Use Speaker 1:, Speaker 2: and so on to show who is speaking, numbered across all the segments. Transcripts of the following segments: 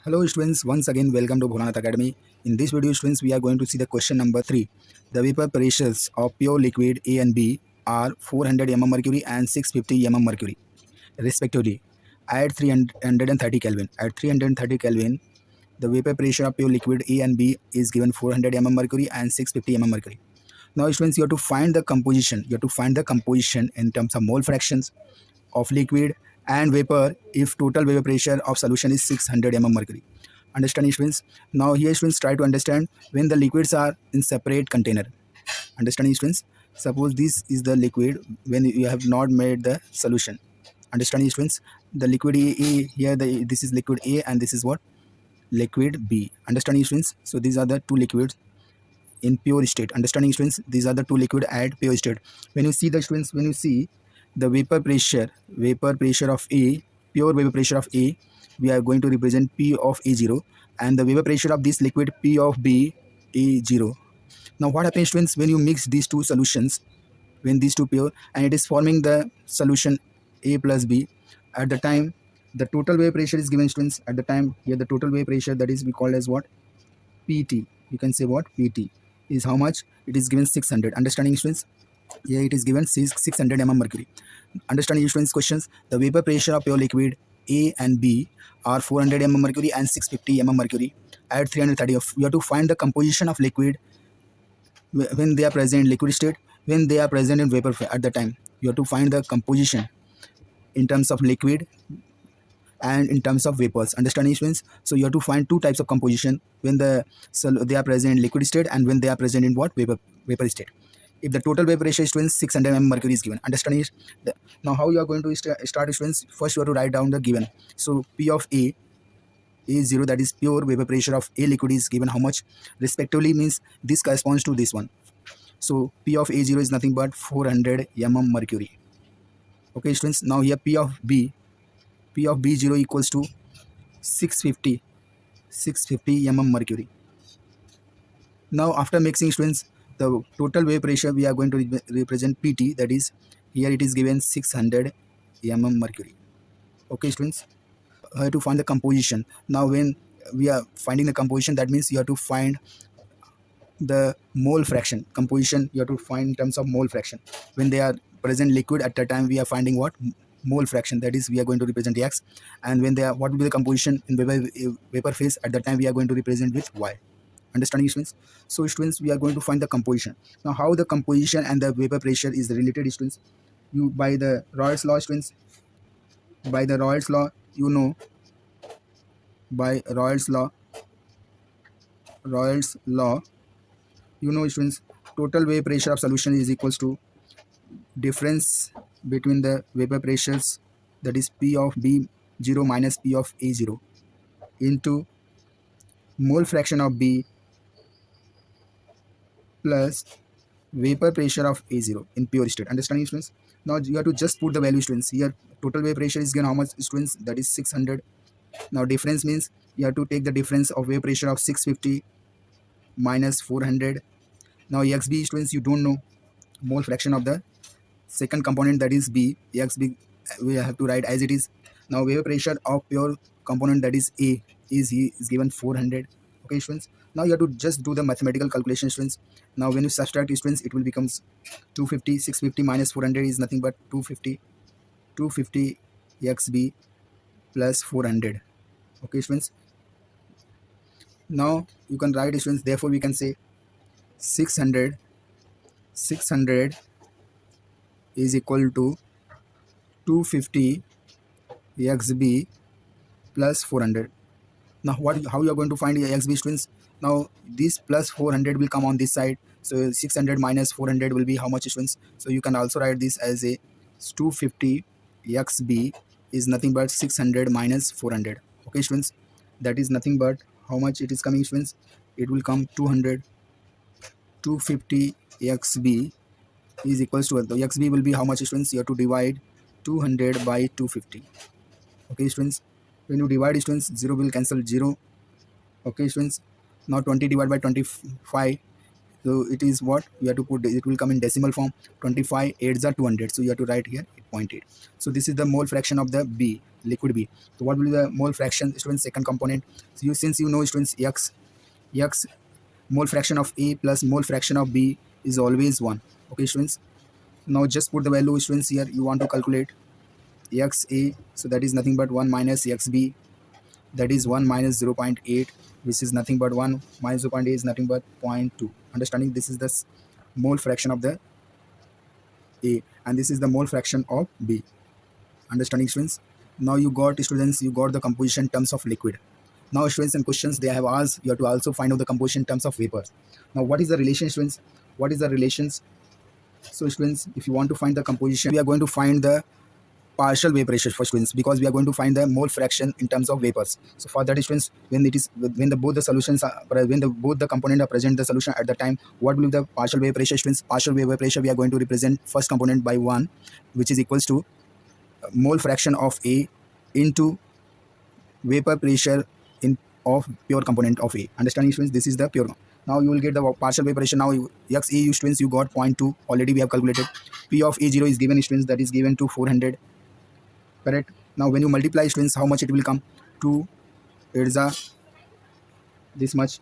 Speaker 1: Hello students, once again welcome to Bholanathacademy. In this video students, we are going to see the question number 3. The vapor pressures of pure liquid A and B are 400 mm mercury and 650 mm mercury respectively at 330 Kelvin. At 330 Kelvin, the vapor pressure of pure liquid A and B is given 400 mm mercury and 650 mm mercury. Now students, you have to find the composition. You have to find the composition in terms of mole fractions of liquid and vapor if total vapor pressure of solution is 600 mm mercury. Understand students? Now here students try to understand when the liquids are in separate container. Understand students? Suppose this is the liquid when you have not made the solution. Understand students? The liquid A here, this is liquid A and this is what? Liquid B. Understand students? So these are the two liquids in pure state. Understanding students, these are the two liquid at pure state. When you see the students, when you see the vapor pressure of A, pure vapor pressure of A, we are going to represent P of A0, and the vapor pressure of this liquid P of B, A0. Now what happens students when you mix these two solutions, when these two pure, and it is forming the solution A plus B, at the time the total vapor pressure is given students. At the time here the total vapor pressure, that is we call as what? PT. You can say what? PT is how much? It is given 600. Understanding students? Here it is given 600 mm mercury. Understanding students questions? The vapor pressure of pure liquid A and B are 400 mm mercury and 650 mm mercury at 330. You have to find the composition of liquid when they are present in liquid state, when they are present in vapor at the time. You have to find the composition in terms of liquid and in terms of vapors. Understanding students? So you have to find two types of composition when they are present in liquid state and when they are present in what? Vapor state. If the total vapor pressure students 600 mm mercury is given. Understanding? Now how you are going to start students? First you have to write down the given. So P of A0, that is pure vapor pressure of A liquid, is given how much respectively, means this corresponds to this one. So P of A0 is nothing but 400 mm mercury. Okay students, now here P of B0 equals to 650 mm mercury. Now after mixing students, the total vapor pressure we are going to represent PT, that is here it is given 600 mm mercury. Okay students, I have to find the composition. Now when we are finding the composition, that means you have to find the mole fraction. Composition you have to find in terms of mole fraction. When they are present liquid, at the time we are finding what? Mole fraction, that is we are going to represent X. And when they are, what will be the composition in vapor phase? At that time we are going to represent with Y. Understanding students? So students, we are going to find the composition. Now how the composition and the vapor pressure is related students? You, by the Royle's law students, by the Royle's law, you know, by Royle's law, you know students, total vapor pressure of solution is equals to difference between the vapor pressures, that is P of B0 minus P of A0, into mole fraction of B plus vapor pressure of A0 in pure state. Understanding students? Now you have to just put the value students. Here total vapor pressure is given how much students? That is 600. Now difference means you have to take the difference of vapor pressure of 650 minus 400. Now XB students, you don't know mole fraction of the second component, that is B. XB we have to write as it is. Now vapor pressure of pure component, that is A, is given 400. Okay students, now you have to just do the mathematical calculation students. Now when you subtract students, it will becomes 250. 650 minus 400 is nothing but 250 XB plus 400. Okay students, now you can write students, therefore we can say 600 is equal to 250 XB plus 400. Now how you are going to find XB students? Now this plus 400 will come on this side, so 600 minus 400 will be how much students? So you can also write this as a 250 XB is nothing but 600 minus 400. Okay students, that is nothing but how much it is coming students? It will come 200. 250 XB is equals to, the XB will be how much students? You have to divide 200 by 250. Okay students, when you divide students, 0 will cancel 0. Okay students, now 20 divided by 25, So it is what you have to put, it will come in decimal form. 25 8s are 200, so you have to write here 8.8. So this is the mole fraction of the B, liquid B. So what will be the mole fraction, students, second component? So since you know, students, x mole fraction of A plus mole fraction of B is always 1. Okay, students, now just put the value, students. Here you want to calculate xa, so that is nothing but 1 minus xb, that is 1 minus 0.8, which is nothing but 1 minus 0.8 is nothing but 0.2. Understanding? This is the mole fraction of the A, and this is the mole fraction of B. Understanding, students? Now you got, students, you got the composition terms of liquid. Now, students, in questions they have asked, you have to also find out the composition terms of vapors. Now what is the relation, students? What is the relations? So students, if you want to find the composition, we are going to find the partial vapor ratio for students, because we are going to find the mole fraction in terms of vapors. So for that, students, when it is, when the both the solutions are, when the both the component are present the solution at the time, what will be the partial vapor ratio, students? Partial vapor ratio, we are going to represent first component by 1, which is equals to mole fraction of A into vapor pressure in of pure component of A. Understanding, students? This is the pure. Now you will get the partial vapor ratio. Now XA, students, you got 0.2 already, we have calculated. P of A0 is given, students, that is given to 400. Correct? Now when you multiply, students, how much it will come? 2 8s are this much.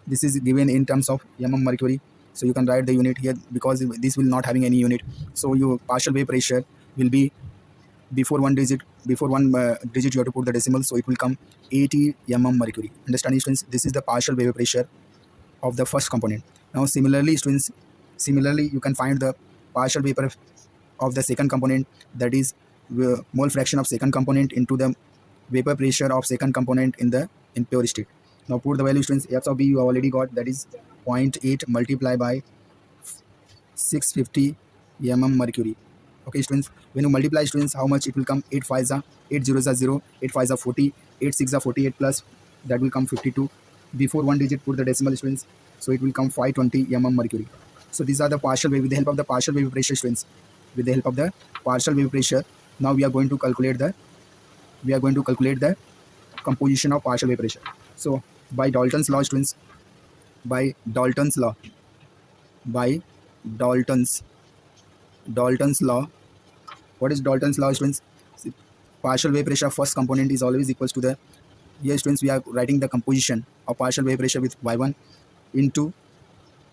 Speaker 1: This is given in terms of mercury, so you can write the unit here, because this will not having any unit. So your partial vapor pressure will be before one digit, you have to put the decimal, so it will come 80 mercury. Understanding, students? This is the partial vapor pressure of the first component. Now similarly, students, similarly you can find the partial vapor of the second component, that is mole fraction of second component into the vapor pressure of second component in the impure state. Now put the value, students. X of B you already got, that is 0.8 multiplied by 650 mercury. Okay, students, when you multiply, students, how much it will come? 8 5s are 8 zeros are 0, 8 5s are 40, 8 6 are 48 plus that will come 52. Before one digit put the decimal, students, so it will come 520 mercury. So these are the partial wave, with the help of the partial vapor pressure, students, with the help of the partial vapor pressure. Now we are going to calculate the composition of partial vapor pressure. So by Dalton's law, students, by Dalton's law, by Dalton's law. What is Dalton's law, students? Partial vapor pressure of first component is always equals to the, here, students, we are writing the composition of partial vapor pressure with y1 into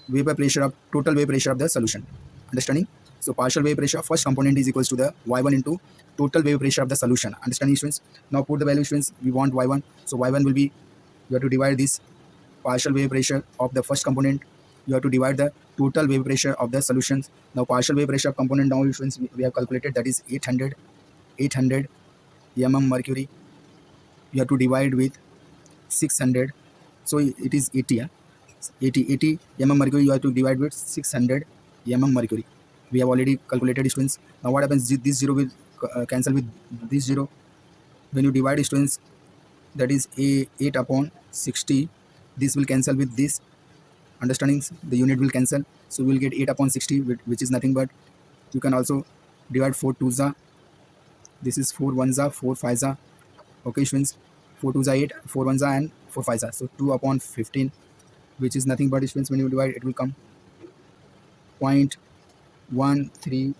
Speaker 1: vapor pressure of total vapor pressure of the solution. Understanding? So partial vapor pressure of first component is equals to the y1 into total vapor pressure of the solution. Understanding, students? Now put the value, students. We want y1, so y1 will be, you have to divide this partial vapor pressure of the first component, you have to divide the total vapor pressure of the solutions. Now partial vapor pressure of component, now students, we have calculated, that is 800 mercury, you have to divide with 600, so it is 80, 80 mercury, you have to divide with 600 mercury. We have already calculated, students. Now what happens? This 0 will cancel with this 0. When you divide, students, that is 8 upon 60, this will cancel with this. Understanding? The unit will cancel, so we will get 8 upon 60, which is nothing but, you can also divide 4 2s are, this is 4 1s are, 4 5s are. Okay, students, 4 2s are 8, 4 1s are, and 4 5s are, so 2 upon 15, which is nothing but, students, when you divide, it will come 0.133.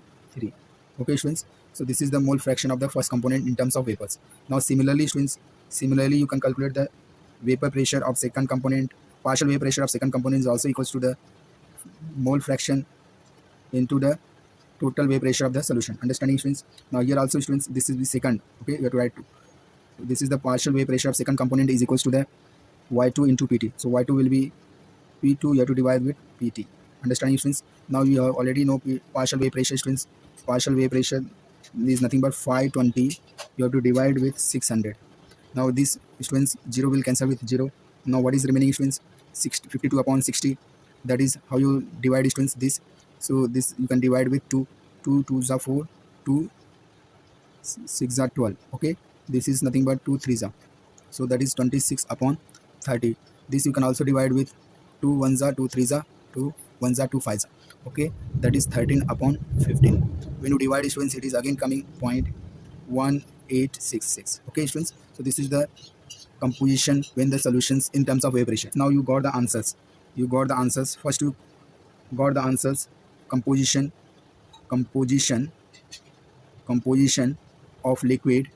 Speaker 1: Okay, students, so this is the mole fraction of the first component in terms of vapors. Now similarly, students, you can calculate the vapor pressure of second component. Partial vapor pressure of second component is also equals to the mole fraction into the total vapor pressure of the solution. Understanding, students? Now here also, students, this is the second. Okay, you have to write 2. This is the partial vapor pressure of second component is equals to the y2 into pt. So y2 will be p2, you have to divide with pt. Understanding, students? Now you already know partial vapor pressure, students. Partial vapor pressure is nothing but 520, you have to divide with 600. Now this, students, 0 will cancel with 0. Now what is remaining, students? 52 upon 60, that is how you divide, students, this. So this you can divide with 2, 2 2s are 4, 2 6 are 12. Okay, this is nothing but 2 3s are, so that is 26 upon 30. This you can also divide with 2 1s are, 2 3s are, 2 1s are, 2 5s are. Okay, that is 13 upon 15. When you divide, students, it is again coming 0.1866. Okay, students, so this is the composition when the solutions in terms of vapor pressure. Now you got the answers. First you got the answers. Composition, composition, composition of liquid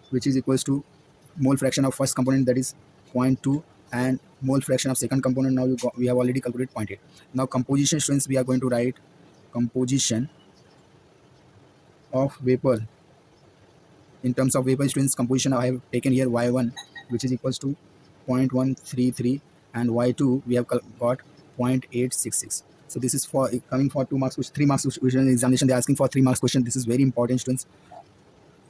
Speaker 1: which is equals to mole fraction of first component, that is zero point 0.2, and mole fraction of second component. Now we have already calculated 0.8. Now composition, students, we are going to write composition of vapor. In terms of vapor, students, composition I have taken here y1 which is equals to 0.133, and y2 we have got 0.866. So this is for coming for 2 marks, 3 marks question examination. They are asking for 3 marks question. This is very important, students.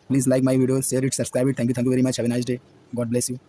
Speaker 1: Please like my video, share it, subscribe it. Thank you very much. Have a nice day. God bless you.